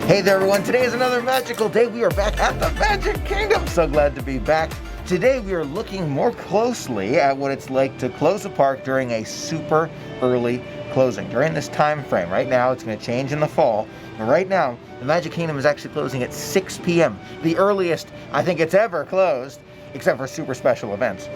Hey there everyone, today is another magical day. We are back at the Magic Kingdom. So glad to be back. Today we are looking more closely at what it's like to close a park during a super early closing. During this time frame, right now it's going to change in the fall, but right now the Magic Kingdom is actually closing at 6 p.m. The earliest I think it's ever closed, except for super special events,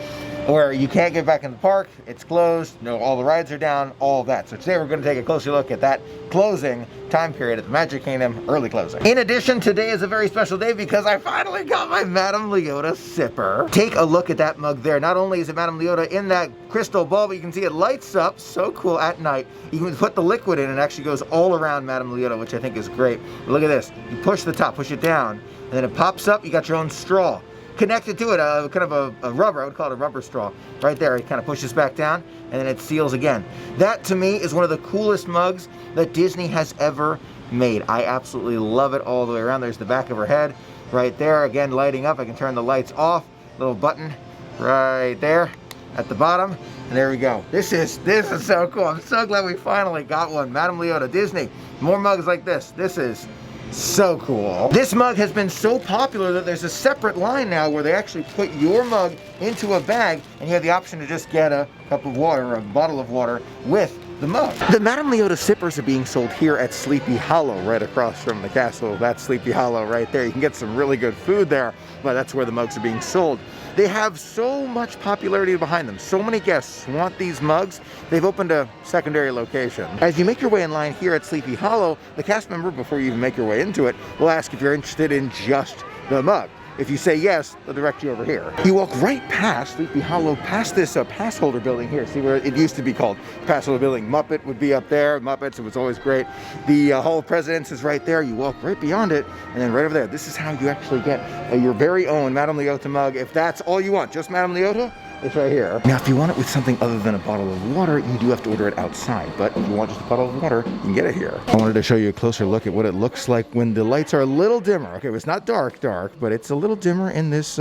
where you can't get back in the park, it's closed, all the rides are down, all of that. So today we're going to take a closer look at that closing time period at the Magic Kingdom, early closing. In addition, today is a very special day because I finally got my Madame Leota sipper. Take a look at that mug there. Not only is it Madame Leota in that crystal ball, but you can see it lights up, so cool at night. You can put the liquid in and it actually goes all around Madame Leota, which I think is great. But look at this, you push the top, push it down, and then it pops up, you got your own straw. Connected to it, kind of a rubber, I would call it a rubber straw. Right there, it kind of pushes back down and then it seals again. That to me is one of the coolest mugs that Disney has ever made. I absolutely love it all the way around. There's the back of her head right there, again lighting up. I can turn the lights off, little button right there at the bottom, and there we go. This is so cool. I'm so glad we finally got one. Madame Leota, Disney, more mugs like this. This is so cool. This mug has been so popular that there's a separate line now where they actually put your mug into a bag and you have the option to just get a cup of water or a bottle of water with the mug. The Madame Leota sippers are being sold here at Sleepy Hollow, right across from the castle. That's Sleepy Hollow right there. You can get some really good food there, but that's where the mugs are being sold. They have so much popularity behind them. So many guests want these mugs, they've opened a secondary location. As you make your way in line here at Sleepy Hollow, the cast member, before you even make your way into it, will ask if you're interested in just the mug. If you say yes, they'll direct you over here. You walk right past Sleepy Hollow, past this pass holder building here. See where it used to be called pass holder building. Muppet would be up there. Muppets, it was always great. The Hall of Presidents is right there. You walk right beyond it, and then right over there. This is how you actually get your very own Madame Leota mug. If that's all you want, just Madame Leota, it's right here. Now, if you want it with something other than a bottle of water, you do have to order it outside. But if you want just a bottle of water, you can get it here. I wanted to show you a closer look at what it looks like when the lights are a little dimmer. Okay, it's not dark, but it's a little dimmer in this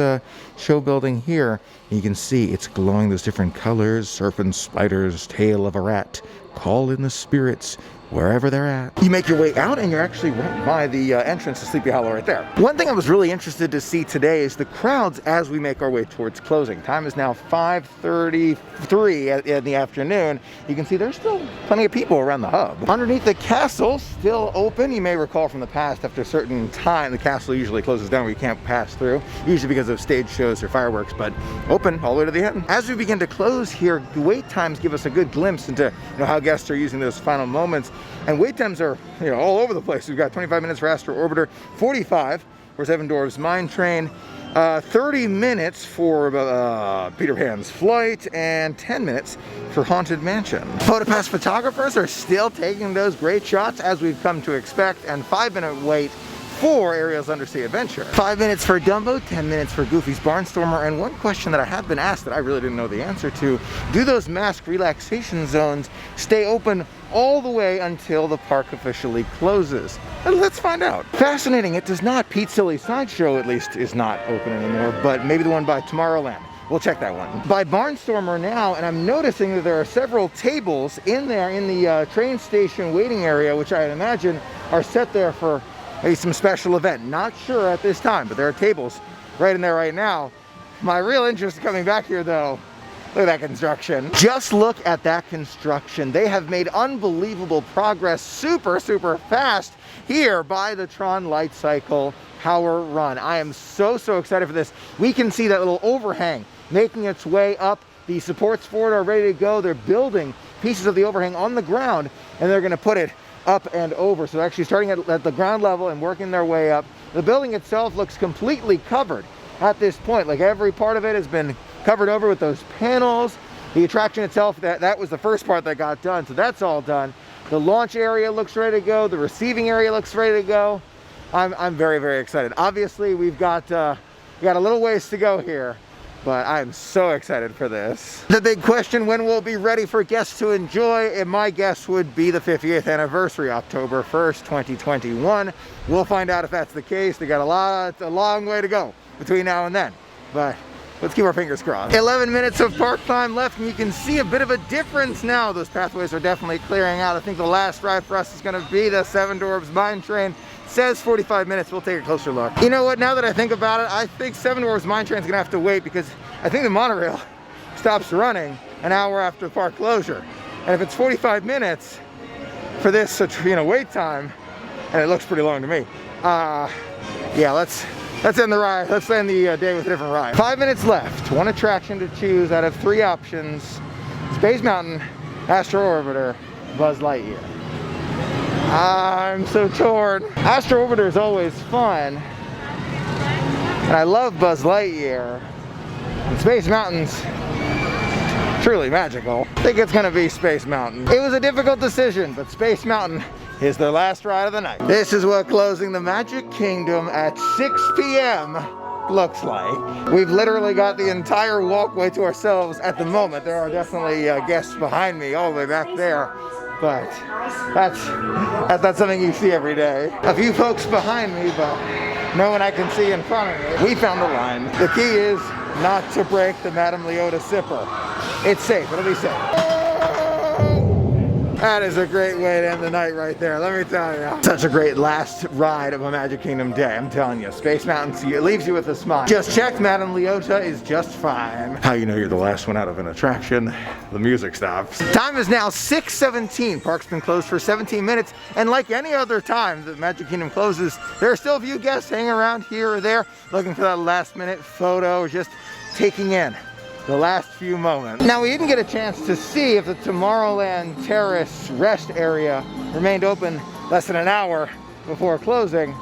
show building here. You can see it's glowing those different colors: serpents, spiders, tail of a rat. Call in the spirits wherever they're at. You make your way out and you're actually right by the entrance to Sleepy Hollow right there. One thing I was really interested to see today is the crowds as we make our way towards closing. Time is now 5:33 in the afternoon. You can see there's still plenty of people around the hub. Underneath the castle, still open. You may recall from the past, after a certain time, the castle usually closes down where you can't pass through, usually because of stage shows or fireworks, but open all the way to the end. As we begin to close here, the wait times give us a good glimpse into how guests are using those final moments. And wait times are all over the place. We've got 25 minutes for Astro Orbiter, 45 for Seven Dwarfs Mine Train, 30 minutes for Peter Pan's Flight, and 10 minutes for Haunted Mansion. PhotoPass photographers are still taking those great shots as we've come to expect, and 5-minute wait for Ariel's Undersea Adventure. 5 minutes for Dumbo, 10 minutes for Goofy's Barnstormer, and one question that I have been asked that I really didn't know the answer to: do those mask relaxation zones stay open all the way until the park officially closes? And let's find out. Fascinating, it does not. Pete's Silly Sideshow at least is not open anymore, but maybe the one by Tomorrowland. We'll check that one. By Barnstormer now, and I'm noticing that there are several tables in there in the train station waiting area, which I imagine are set there for maybe some special event. Not sure at this time, but there are tables right in there right now. My real interest in coming back here though, look at that construction. Just look at that construction. They have made unbelievable progress super fast here by the TRON Light Cycle Power Run. I am so excited for this. We can see that little overhang making its way up. The supports for it are ready to go. They're building pieces of the overhang on the ground and they're going to put it up and over. So actually starting at the ground level and working their way up. The building itself looks completely covered at this point. Like every part of it has been covered over with those panels. The attraction itself, that was the first part that got done, so that's all done. The launch area looks ready to go. The receiving area looks ready to go. I'm very excited. Obviously, we got a little ways to go here, but I'm so excited for this. The big question: when will it be ready for guests to enjoy? And my guess would be the 50th anniversary, October 1st, 2021. We'll find out if that's the case. They got a long way to go between now and then, but let's keep our fingers crossed. 11 minutes of park time left, and you can see a bit of a difference now. Those pathways are definitely clearing out. I think the last ride for us is going to be the Seven Dwarfs Mine Train. It says 45 minutes. We'll take a closer look. You know what? Now that I think about it, I think Seven Dwarfs Mine Train is going to have to wait, because I think the monorail stops running an hour after park closure. And if it's 45 minutes for this, wait time, and it looks pretty long to me. Yeah, let's end the ride. Let's end the day with a different ride. 5 minutes left. One attraction to choose out of 3 options: Space Mountain, Astro Orbiter, Buzz Lightyear. I'm so torn. Astro Orbiter is always fun, and I love Buzz Lightyear. And Space Mountain's truly magical. I think it's gonna be Space Mountain. It was a difficult decision, but Space Mountain is their last ride of the night. This is what closing the Magic Kingdom at 6 p.m. looks like. We've literally got the entire walkway to ourselves at the moment. There are definitely guests behind me all the way back there, but that's something you see every day. A few folks behind me, but no one I can see in front of me. We found the line. The key is not to break the Madame Leota sipper. It's safe, it'll be safe. That is a great way to end the night right there, let me tell you. Such a great last ride of a Magic Kingdom day, I'm telling you. Space Mountain leaves you with a smile. Just checked, Madame Leota is just fine. How you know you're the last one out of an attraction? The music stops. Time is now 6:17. Park's been closed for 17 minutes, and like any other time that Magic Kingdom closes, there are still a few guests hanging around here or there, looking for that last minute photo, or just taking in the last few moments. Now, we didn't get a chance to see if the Tomorrowland Terrace rest area remained open less than an hour before closing.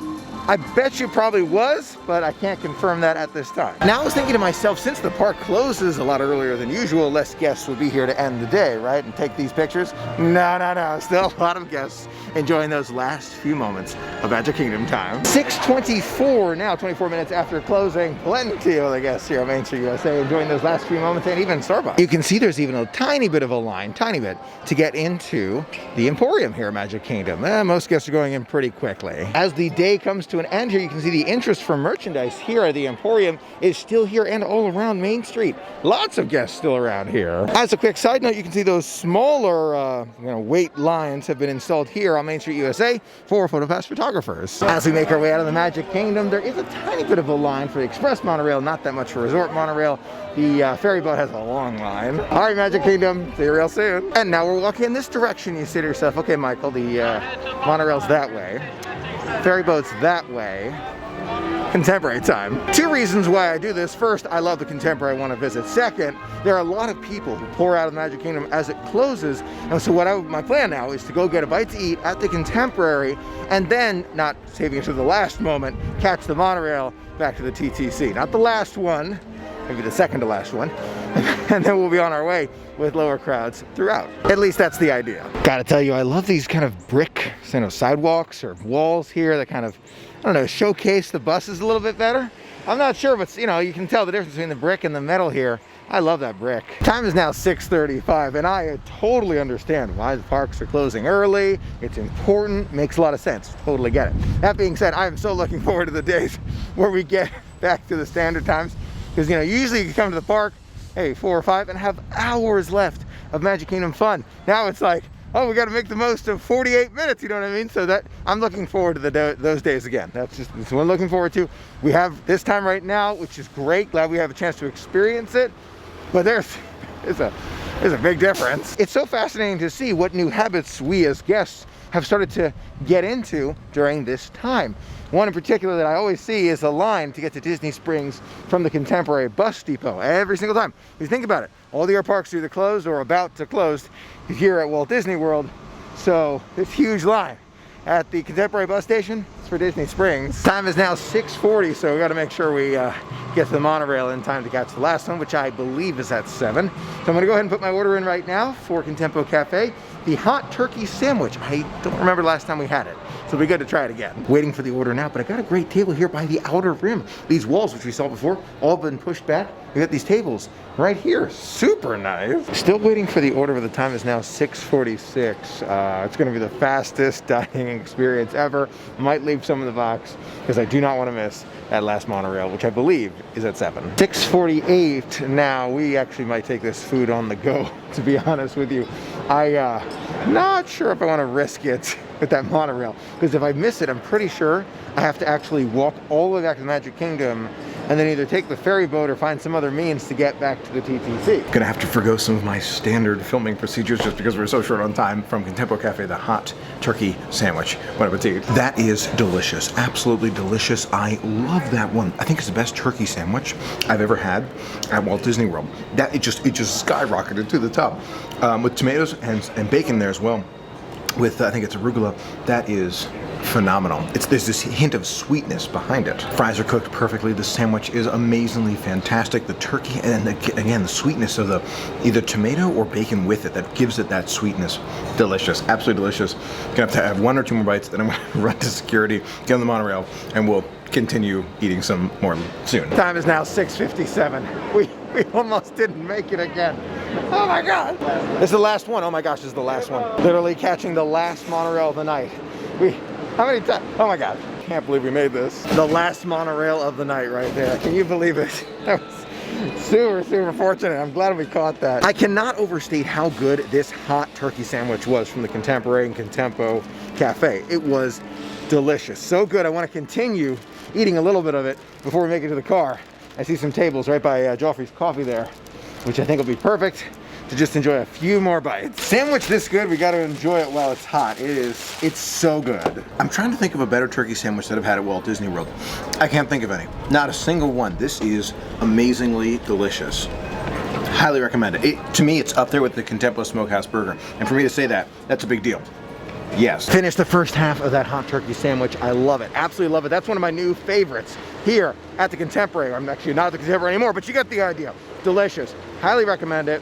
I bet you probably was, but I can't confirm that at this time. Now I was thinking to myself, since the park closes a lot earlier than usual, less guests would be here to end the day, right? And take these pictures. No. Still a lot of guests enjoying those last few moments of Magic Kingdom time. 6:24 now, 24 minutes after closing. Plenty of the guests here on Main Street USA enjoying those last few moments, and even Starbucks. You can see there's even a tiny bit of a line, to get into the Emporium here at Magic Kingdom. Most guests are going in pretty quickly. As the day comes to an end here, you can see the interest for merchandise here at the Emporium is still here and all around Main Street. Lots of guests still around here. As a quick side note, you can see those smaller wait lines have been installed here on Main Street USA for PhotoPass photographers. As we make our way out of the Magic Kingdom, there is a tiny bit of a line for the Express monorail, not that much for Resort monorail. The ferry boat has a long line. All right, Magic Kingdom, see you real soon. And now we're walking in this direction. You say to yourself, okay, Michael, the monorail's that way. Ferry boat's that way. Contemporary time. 2 reasons why I do this. First, I love the Contemporary, I want to visit. Second, there are a lot of people who pour out of the Magic Kingdom as it closes, and so my plan now is to go get a bite to eat at the Contemporary, and then, not saving it to the last moment, catch the monorail back to the TTC. Not the last one, maybe the second to last one, and then we'll be on our way with lower crowds throughout. At least that's the idea. Gotta tell you, I love these kind of brick, sidewalks or walls here that kind of, I don't know, showcase the buses a little bit better. I'm not sure, but you can tell the difference between the brick and the metal here. I love that brick. Time is now 6:35, and I totally understand why the parks are closing early. It's important, makes a lot of sense. Totally get it. That being said, I am so looking forward to the days where we get back to the standard times, because usually you come to the park, hey, 4 or 5, and have hours left of Magic Kingdom fun. Now it's like, oh, we got to make the most of 48 minutes, you know what I mean? So that I'm looking forward to those days again. That's what I'm looking forward to. We have this time right now, which is great. Glad we have a chance to experience it. But there's a big difference. It's so fascinating to see what new habits we as guests have started to get into during this time. One in particular that I always see is a line to get to Disney Springs from the Contemporary bus depot every single time. If you think about it, all the air parks are either closed or about to close here at Walt Disney World. So this huge line at the Contemporary bus station is for Disney Springs. Time is now 6:40, so we got to make sure we get to the monorail in time to catch the last one, which I believe is at 7. So I'm going to go ahead and put my order in right now for Contempo Cafe. The hot turkey sandwich. I don't remember the last time we had it. So it'll be good to try it again. Waiting for the order now, but I got a great table here by the outer rim. These walls, which we saw before, all been pushed back. We got these tables right here, super nice. Still waiting for the order, but the time is now 6:46. It's gonna be the fastest dining experience ever. Might leave some in the box because I do not want to miss that last monorail, which I believe is at 7. 6:48 now. We actually might take this food on the go, to be honest with you. Not sure if I want to risk it with that monorail, because if I miss it, I'm pretty sure I have to actually walk all the way back to the Magic Kingdom and then either take the ferry boat or find some other means to get back to the TTC. Gonna have to forgo some of my standard filming procedures just because we're so short on time. From Contempo Cafe, the hot turkey sandwich. Bon appetit. That is delicious, absolutely delicious. I love that one. I think it's the best turkey sandwich I've ever had at Walt Disney World. That it just skyrocketed to the top, with tomatoes and bacon there as well. With I think it's arugula. That is phenomenal. There's this hint of sweetness behind it. Fries are cooked perfectly. The sandwich is amazingly fantastic. The turkey and again the sweetness of the either tomato or bacon with it that gives it that sweetness. Delicious, absolutely delicious. Gonna have to have 1 or 2 more bites, then I'm gonna run to security, get on the monorail, and we'll continue eating some more soon. Time is now 6:57. We almost didn't make it again. Oh my God. This is the last one. Oh my gosh, this is the last one. Literally catching the last monorail of the night. How many times? Oh my God. Can't believe we made this. The last monorail of the night right there. Can you believe it? That was super, super fortunate. I'm glad we caught that. I cannot overstate how good this hot turkey sandwich was from the Contemporary and Contempo Cafe. It was delicious. So good. I want to continue eating a little bit of it before we make it to the car. I see some tables right by Joffrey's Coffee there, which I think will be perfect to just enjoy a few more bites. Sandwich this good, we got to enjoy it while it's hot. It's so good. I'm trying to think of a better turkey sandwich that I've had at Walt Disney World. I can't think of any. Not a single one. This is amazingly delicious. Highly recommend it. To me, it's up there with the Contempo Smokehouse Burger. And for me to say that, that's a big deal. Yes. Finished the first half of that hot turkey sandwich. I love it. Absolutely love it. That's one of my new favorites here at the Contemporary. I'm actually not at the Contemporary anymore, but you get the idea. Delicious. Highly recommend it.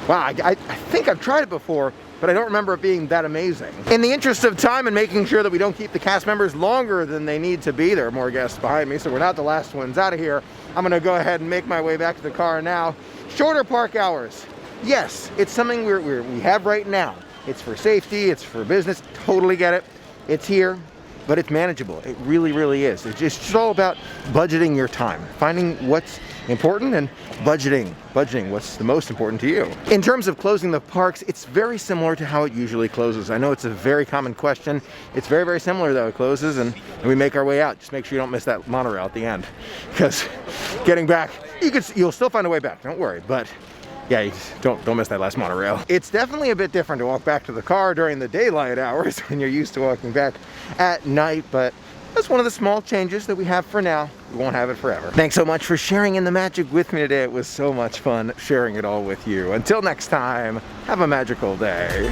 Wow, I think I've tried it before, but I don't remember it being that amazing. In the interest of time and making sure that we don't keep the cast members longer than they need to be, there are more guests behind me, so we're not the last ones out of here. I'm gonna go ahead and make my way back to the car now. Shorter park hours. Yes, it's something we have right now. It's for safety, it's for business, totally get it. It's here, but it's manageable. It really, really is. It's just all about budgeting your time, finding what's important and budgeting what's the most important to you. In terms of closing the parks, it's very similar to how it usually closes. I know it's a very common question. It's very, very similar though. It closes and we make our way out. Just make sure you don't miss that monorail at the end, because getting back, you'll still find a way back, don't worry, but yeah, you just don't miss that last monorail. It's definitely a bit different to walk back to the car during the daylight hours when you're used to walking back at night, but that's one of the small changes that we have for now. We won't have it forever. Thanks so much for sharing in the magic with me today. It was so much fun sharing it all with you. Until next time, have a magical day.